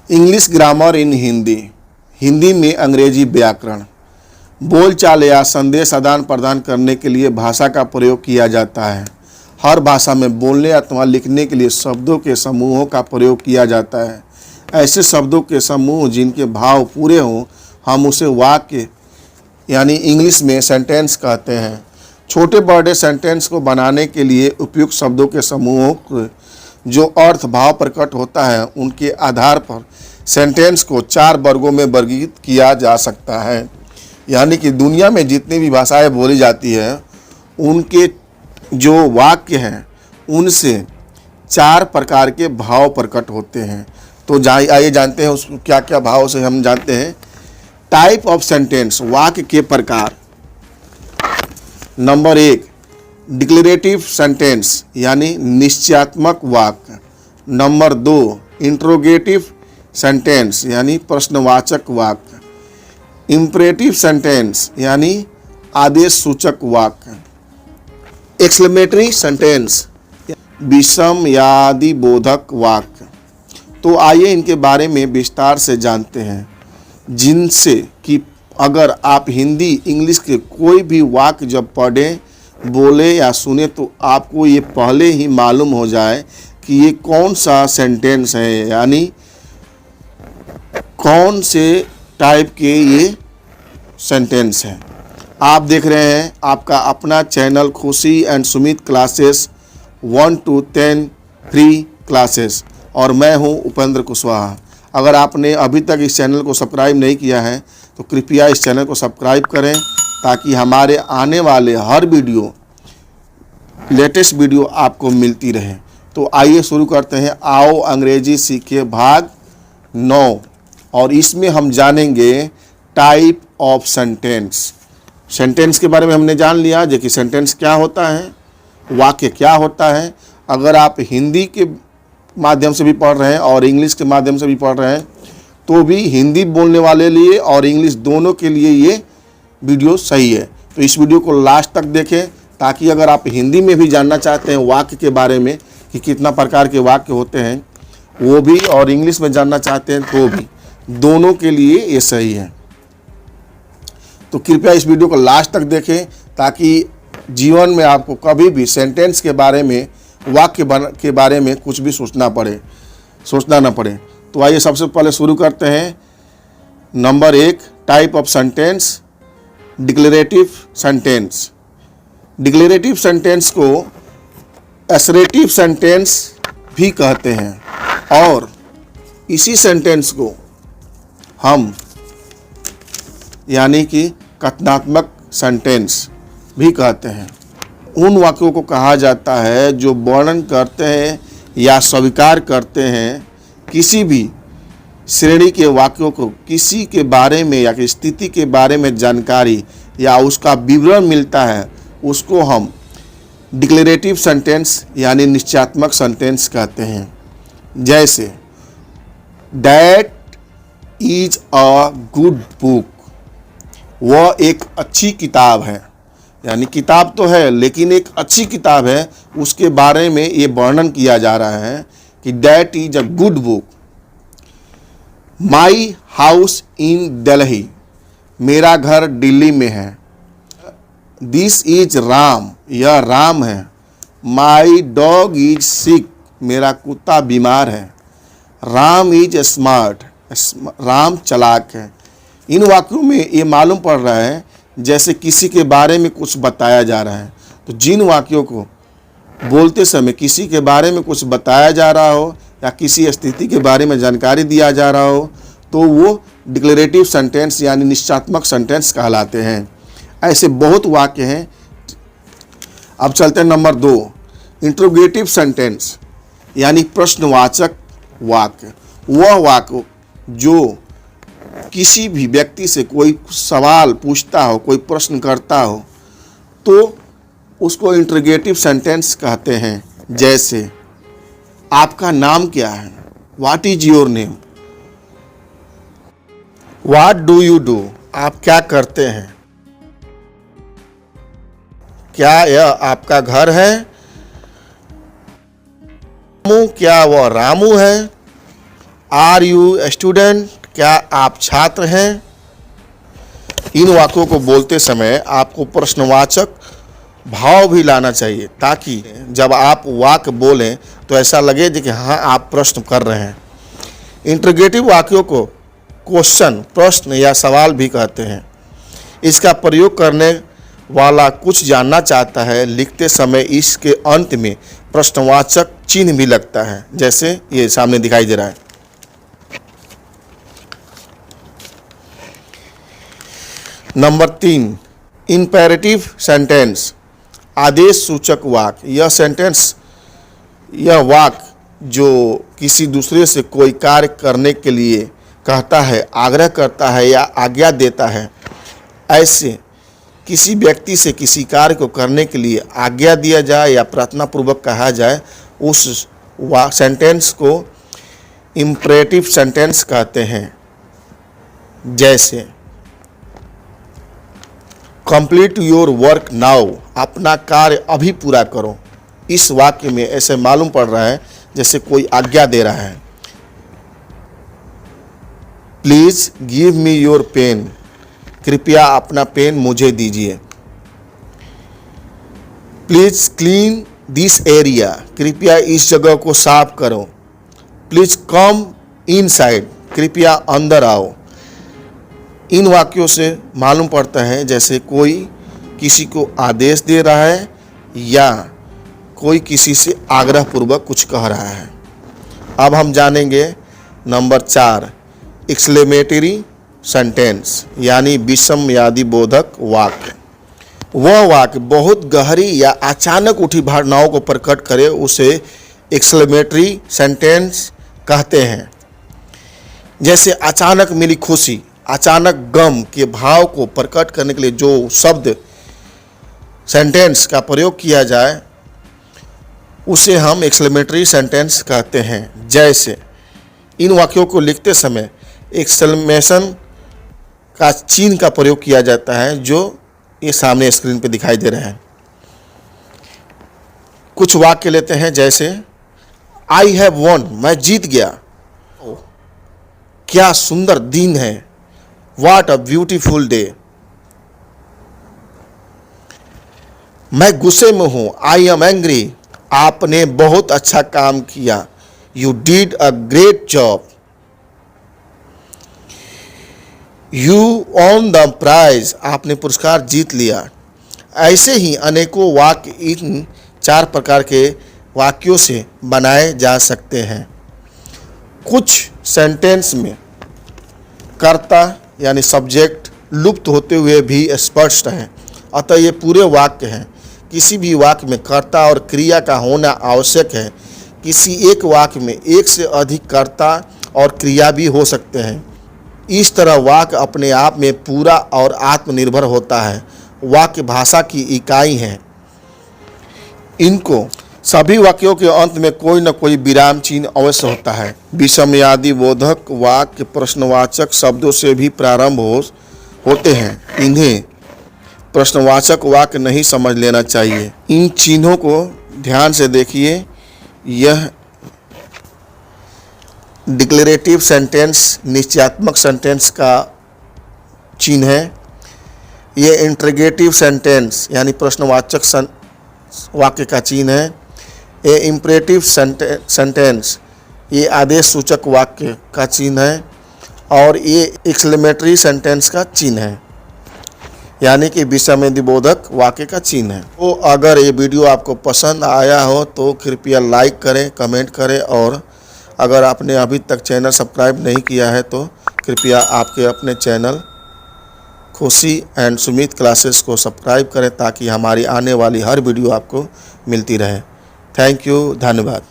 English grammar इन हिंदी, हिंदी में अंग्रेजी व्याकरण। बोलचाल या संदेश आदान प्रदान करने के लिए भाषा का प्रयोग किया जाता है। हर भाषा में बोलने अथवा लिखने के लिए शब्दों के समूहों का प्रयोग किया जाता है। ऐसे शब्दों के समूह जिनके भाव पूरे हों, हम उसे वाक्य यानी इंग्लिश में सेंटेंस कहते हैं। छोटे बड़े सेंटेंस को बनाने के लिए उपयुक्त शब्दों के समूहों को जो अर्थ भाव प्रकट होता है, उनके आधार पर सेंटेंस को 4 वर्गों में वर्गीकृत किया जा सकता है। यानी कि दुनिया में जितनी भी भाषाएं बोली जाती है, उनके जो वाक्य हैं उनसे 4 प्रकार के भाव प्रकट होते हैं। तो आइए जानते हैं उसको क्या क्या भाव से हम जानते हैं। टाइप ऑफ सेंटेंस, वाक्य के प्रकार। नंबर 1 डिक्लेरेटिव सेंटेंस यानी निश्चयात्मक वाक्य। नंबर 2 इंट्रोगेटिव सेंटेंस यानी प्रश्नवाचक वाक्य। इंपरेटिव सेंटेंस यानी आदेश सूचक वाक्य। एक्सक्लेमेटरी सेंटेंस विषम यादि बोधक वाक्य। तो आइए इनके बारे में विस्तार से जानते हैं, जिनसे कि अगर आप हिंदी इंग्लिश के कोई भी वाक्य जब पढ़ें, बोले या सुने तो आपको ये पहले ही मालूम हो जाए कि ये कौन सा सेंटेंस है, यानी कौन से टाइप के ये सेंटेंस हैं। आप देख रहे हैं आपका अपना चैनल खुशी and Sumit classes 1 to 10 free classes, और मैं हूं उपेंद्र कुशवाहा। अगर आपने अभी तक इस चैनल को सब्सक्राइब नहीं किया है तो कृपया इस चैनल को सब्सक्राइब करें, ताकि हमारे आने वाले हर वीडियो, लेटेस्ट वीडियो आपको मिलती रहे। तो आइए शुरू करते हैं। आओ अंग्रेजी सीखे भाग 9, और इसमें हम जानेंगे टाइप ऑफ सेंटेंस। सेंटेंस के बारे में हमने जान लिया जो कि सेंटेंस क्या होता है, वाक्य क्या होता है। अगर आप हिंदी के माध्यम से भी पढ़ रहे हैं और इंग्लिश के माध्यम से भी पढ़ रहे हैं, तो भी हिंदी बोलने वाले लिए और इंग्लिश दोनों के लिए ये वीडियो सही है। तो इस वीडियो को लास्ट तक देखें, ताकि अगर आप हिंदी में भी जानना चाहते हैं वाक्य के बारे में कि कितना प्रकार के वाक्य होते हैं, वो भी, और इंग्लिश में जानना चाहते हैं तो भी, दोनों के लिए ये सही है। तो कृपया इस वीडियो को लास्ट तक देखें, ताकि जीवन में आपको कभी भी सेंटेंस के बारे में, वाक्य के बारे में कुछ भी सोचना ना पड़े। तो आइए सबसे पहले शुरू करते हैं। Number 1 type of sentence, declarative sentence. Declarative sentence को असर्टिव सेंटेंस भी कहते हैं, और इसी सेंटेंस को हम यानी कि कथनात्मक सेंटेंस भी कहते हैं। उन वाक्यों को कहा जाता है जो वर्णन करते हैं या स्वीकार करते हैं किसी भी श्रेणी के वाक्यों को, किसी के बारे में या कि स्थिति के बारे में जानकारी या उसका विवरण मिलता है, उसको हम डिक्लेरेटिव सेंटेंस यानी निश्चयात्मक सेंटेंस कहते हैं। जैसे that is a good book, वह एक अच्छी किताब है। यानी किताब तो है लेकिन एक अच्छी किताब है, उसके बारे में ये वर्णन किया जा रहा है कि that is a good book. My house in Delhi, मेरा घर दिल्ली में है। दिस इज राम, यह राम है। माई डॉग इज सिक, मेरा कुत्ता बीमार है। राम इज स्मार्ट, राम चालाक है। इन वाक्यों में ये मालूम पड़ रहा है जैसे किसी के बारे में कुछ बताया जा रहा है। तो जिन वाक्यों को बोलते समय किसी के बारे में कुछ बताया जा रहा हो या किसी स्थिति के बारे में जानकारी दिया जा रहा हो, तो वो डिक्लेरेटिव सेंटेंस यानी निश्चयात्मक सेंटेंस कहलाते हैं। ऐसे बहुत वाक्य हैं। अब चलते हैं नंबर 2 इंट्रोगेटिव सेंटेंस यानी प्रश्नवाचक वाक्य। वह वाक्य जो किसी भी व्यक्ति से कोई सवाल पूछता हो, कोई प्रश्न करता हो, तो उसको इंट्रोगेटिव सेंटेंस कहते हैं। जैसे आपका नाम क्या है, what is your name. What do you do, आप क्या करते हैं। क्या यह आपका घर है। क्या वह रामू है। आर यू स्टूडेंट, क्या आप छात्र हैं। इन वाक्यों को बोलते समय आपको प्रश्नवाचक भाव भी लाना चाहिए ताकि जब आप वाक्य बोलें तो ऐसा लगे कि हाँ आप प्रश्न कर रहे हैं। इंटरोगेटिव वाक्यों को क्वेश्चन, प्रश्न या सवाल भी कहते हैं। इसका प्रयोग करने वाला कुछ जानना चाहता है, लिखते समय इसके अंत में प्रश्नवाचक चिन्ह भी लगता है, जैसे ये सामने दिखाई दे रहा है। नंबर 3, इंपेरेटिव सेंटेंस, आदेश सूचक वाक्य। यह वाक्य जो किसी दूसरे से कोई कार्य करने के लिए कहता है, आग्रह करता है या आज्ञा देता है। ऐसे किसी व्यक्ति से किसी कार्य को करने के लिए आज्ञा दिया जाए या प्रार्थना पूर्वक कहा जाए, उस सेंटेंस को इंपेरेटिव सेंटेंस कहते हैं। जैसे कंप्लीट योर वर्क नाउ, अपना कार्य अभी पूरा करो। इस वाक्य में ऐसे मालूम पड़ रहा है जैसे कोई आज्ञा दे रहा है। Please give me your pen, कृपया अपना पेन मुझे दीजिए। प्लीज क्लीन दिस एरिया, कृपया इस जगह को साफ करो। प्लीज कम इनसाइड, कृपया अंदर आओ। इन वाक्यों से मालूम पड़ता है जैसे कोई किसी को आदेश दे रहा है या कोई किसी से आग्रह पूर्वक कुछ कह रहा है। अब हम जानेंगे नंबर 4, एक्सक्लेमेटरी सेंटेंस यानी विस्मयादि बोधक वाक्य। वह वाक्य बहुत गहरी या अचानक उठी भावनाओं को प्रकट करे, उसे एक्सक्लेमेटरी सेंटेंस कहते हैं। जैसे अचानक मिली खुशी, अचानक गम के भाव को प्रकट करने के लिए जो शब्द सेंटेंस का प्रयोग किया जाए उसे हम एक्सक्लेमेटरी सेंटेंस कहते हैं। जैसे इन वाक्यों को लिखते समय एक्सक्लेमेशन का चिन्ह का प्रयोग किया जाता है, जो ये सामने स्क्रीन पे दिखाई दे रहे हैं। कुछ वाक्य लेते हैं, जैसे आई हैव वॉन, मैं जीत गया। क्या सुंदर दिन है, व्हाट अ ब्यूटीफुल डे। मैं गुस्से में हूं, आई एम एंग्री, आपने बहुत अच्छा काम किया, you did a great job. You on the prize, आपने पुरस्कार जीत लिया। ऐसे ही अनेकों वाक्य इन 4 प्रकार के वाक्यों से बनाए जा सकते हैं। कुछ सेंटेंस में कर्ता यानी सब्जेक्ट लुप्त होते हुए भी स्पष्ट है, अतः ये पूरे वाक्य हैं। किसी भी वाक्य में कर्ता और क्रिया का होना आवश्यक है। किसी एक वाक्य में एक से अधिक कर्ता और क्रिया भी हो सकते हैं। इस तरह वाक्य अपने आप में पूरा और आत्मनिर्भर होता है। वाक्य भाषा की इकाई हैं। इनको सभी वाक्यों के अंत में कोई न कोई विराम चिन्ह अवश्य होता है। विस्मयादि बोधक वाक्य प्रश्नवाचक शब्दों से भी प्रारंभ होते हैं। इन्हें प्रश्नवाचक वाक्य नहीं समझ लेना चाहिए। इन चिन्हों को ध्यान से देखिए। यह डिक्लेरेटिव सेंटेंस निश्चयात्मक सेंटेंस का चिन्ह है। ये इंटरोगेटिव सेंटेंस यानी प्रश्नवाचक वाक्य का चिन्ह है। ये इंपेरेटिव सेंटेंस ये आदेश सूचक वाक्य का चिन्ह है। और ये एक्सक्लेमेटरी सेंटेंस का चिन्ह है यानी कि विस्मयादि बोधक वाक्य का चिन्ह है। तो अगर ये वीडियो आपको पसंद आया हो तो कृपया लाइक करें, कमेंट करें, और अगर आपने अभी तक चैनल सब्सक्राइब नहीं किया है तो कृपया आपके अपने चैनल खुशी एंड सुमित क्लासेस को सब्सक्राइब करें ताकि हमारी आने वाली हर वीडियो आपको मिलती रहे। थैंक यू, धन्यवाद।